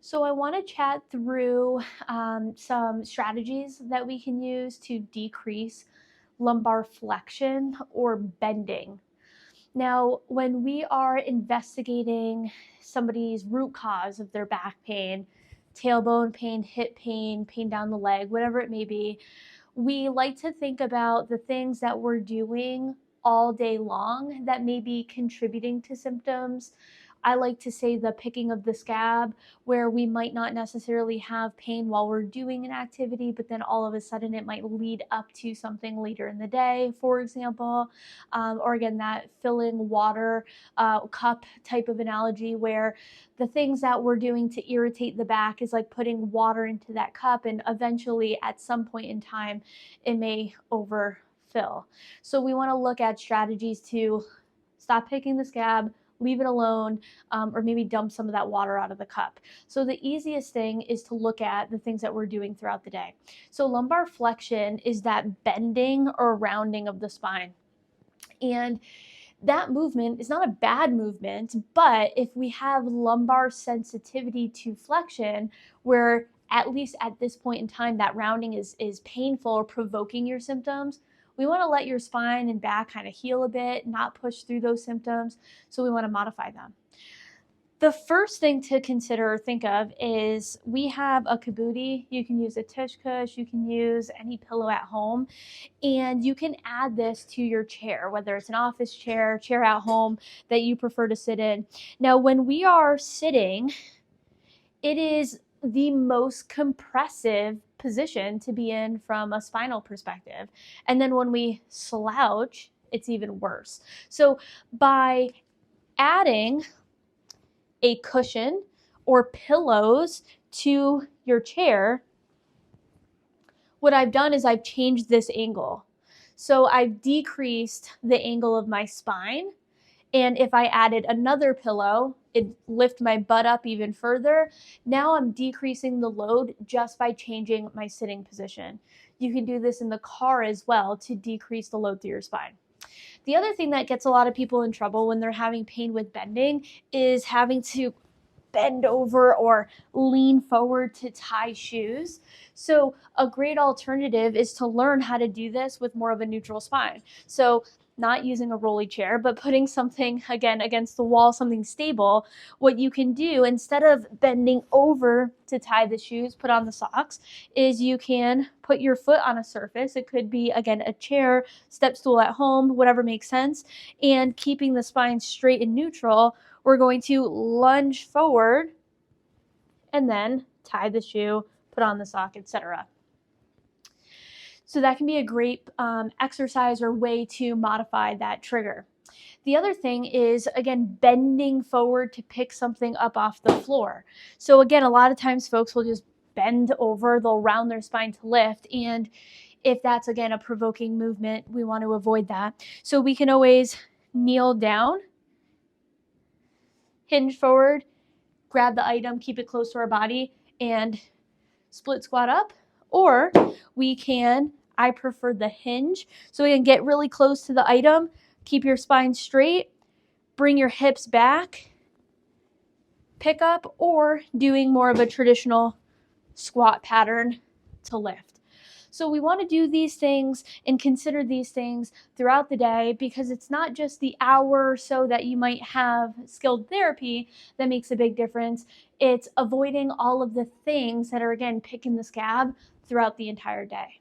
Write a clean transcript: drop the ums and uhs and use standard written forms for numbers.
So I want to chat through some strategies that we can use to decrease lumbar flexion or bending. Now, when we are investigating somebody's root cause of their back pain, tailbone pain, hip pain, pain down the leg, whatever it may be, we like to think about the things that we're doing all day long that may be contributing to symptoms. I like to say the picking of the scab, where we might not necessarily have pain while we're doing an activity, but then all of a sudden it might lead up to something later in the day, for example. Or again, that filling water cup type of analogy, where the things that we're doing to irritate the back is like putting water into that cup, and eventually at some point in time it may overfill. So we want to look at strategies to stop picking the scab, leave it alone, or maybe dump some of that water out of the cup. So the easiest thing is to look at the things that we're doing throughout the day. So lumbar flexion is that bending or rounding of the spine. And that movement is not a bad movement, but if we have lumbar sensitivity to flexion, where at least at this point in time that rounding is painful or provoking your symptoms, we want to let your spine and back kind of heal a bit, not push through those symptoms. So we want to modify them. The first thing to consider or think of is we have a kabuti. You can use a tush kush, you can use any pillow at home, and you can add this to your chair, whether it's an office chair, chair at home that you prefer to sit in. Now, when we are sitting, it is the most compressive position to be in from a spinal perspective. And then when we slouch, it's even worse. So by adding a cushion or pillows to your chair, what I've done is I've changed this angle. So I've decreased the angle of my spine. And if I added another pillow, it'd lift my butt up even further. Now I'm decreasing the load just by changing my sitting position. You can do this in the car as well to decrease the load through your spine. The other thing that gets a lot of people in trouble when they're having pain with bending is having to bend over or lean forward to tie shoes. So a great alternative is to learn how to do this with more of a neutral spine. So not using a rolly chair, but putting something again against the wall, something stable. What you can do instead of bending over to tie the shoes, put on the socks, is you can put your foot on a surface. It could be, again, a chair, step stool at home, whatever makes sense. And keeping the spine straight and neutral, we're going to lunge forward and then tie the shoe, put on the sock, etc. So that can be a great exercise or way to modify that trigger. The other thing is, again, bending forward to pick something up off the floor. So again, a lot of times folks will just bend over, they'll round their spine to lift, and if that's, again, a provoking movement, we want to avoid that. So we can always kneel down, hinge forward, grab the item, keep it close to our body, and split squat up. Or we can, I prefer the hinge, so we can get really close to the item, keep your spine straight, bring your hips back, pick up, or doing more of a traditional squat pattern to lift. So we want to do these things and consider these things throughout the day, because it's not just the hour or so that you might have skilled therapy that makes a big difference. It's avoiding all of the things that are, again, picking the scab throughout the entire day.